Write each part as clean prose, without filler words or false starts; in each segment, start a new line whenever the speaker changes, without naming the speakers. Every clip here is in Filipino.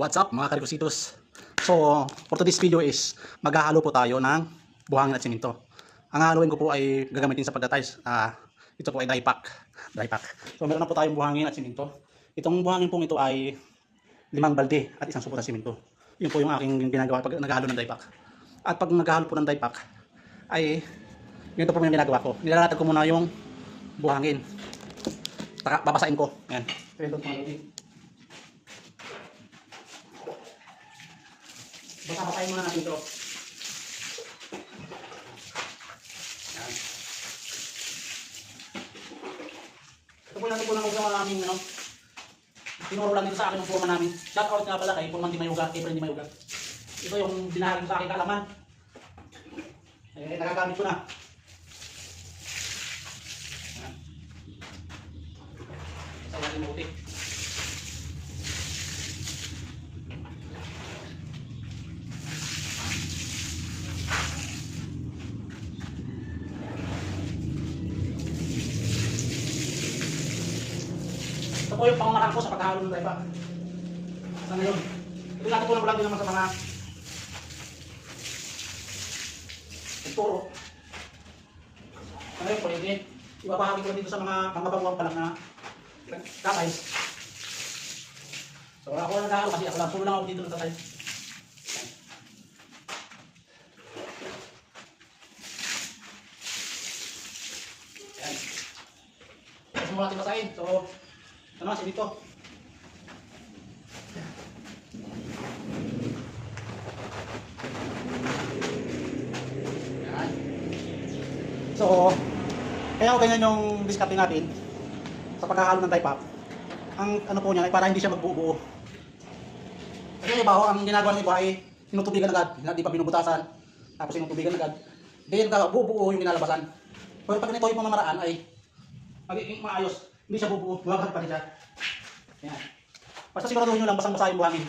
What's up mga karikusitos? So, for today's video is maghahalo po tayo ng buhangin at simento. Ang haluin ko po ay gagamitin sa pagtatiles. Ito po ay dry pack. So, meron na po tayong buhangin at simento. Itong buhangin pong ito ay 5 balde at isang supot ng simento. Yun po yung aking ginagawa pag naghahalo ng dry pack. At pag naghahalo po ng dry pack ay ganito po yung ginagawa ko. Nilalatag ko muna yung buhangin. Babasain ko. Ayan. Basahin muna natin ito. Yan. Ito po yung natutunan ko sa aming tinuro lang dito sa akin ng forma namin. Shout out nga pala kay Forman Di Mayuga, April Di Mayuga. Ito yung binahagi sa akin kaalaman. Nagagamit ko na. Yan. Sa walang buti. Ito po yung pangunahan ko sa paghahalo ng dry pack. Sa ngayon, ito natutunan ko lang din naman sa mga nagturo. Sa ngayon, pwede. Ibabahagi ko lang dito sa mga pangabangwang pa lang na tatay. So ako lang naghahalo kasi ako lang. Sulo lang ako dito ng tatay. Ayan. Tapos mula natin basahin. So, ito naman si dito. Yan. So, kaya ganyan yung diskarte natin sa pagkakalo ng dry pack. Ang ano po niya ay para hindi siya magbuo-buo. Kasi iba ang ginagawa ng iba ay sinutubigan agad, hindi pa binubutasan. Tapos sinutubigan agad. Then buo-buo yung kinalabasan. Pero pag ganito yung pamamaraan ay magiging maayos. Hindi siya bubuo, buwagad pa rin siya. Yan. Basta siguraduhin nyo lang basang-basa yung buhangin.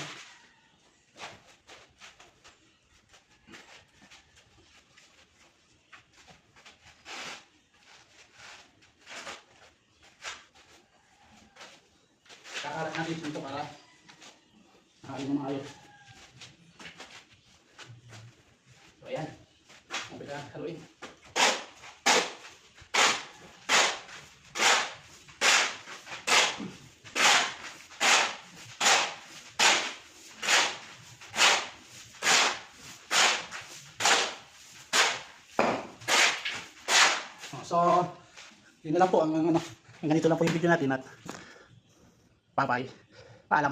Kakalat natin ito para nakain mo maayos. So ayan. Mabila haluin. So, yun na lang po ang ganito lang po yung video natin at bye-bye.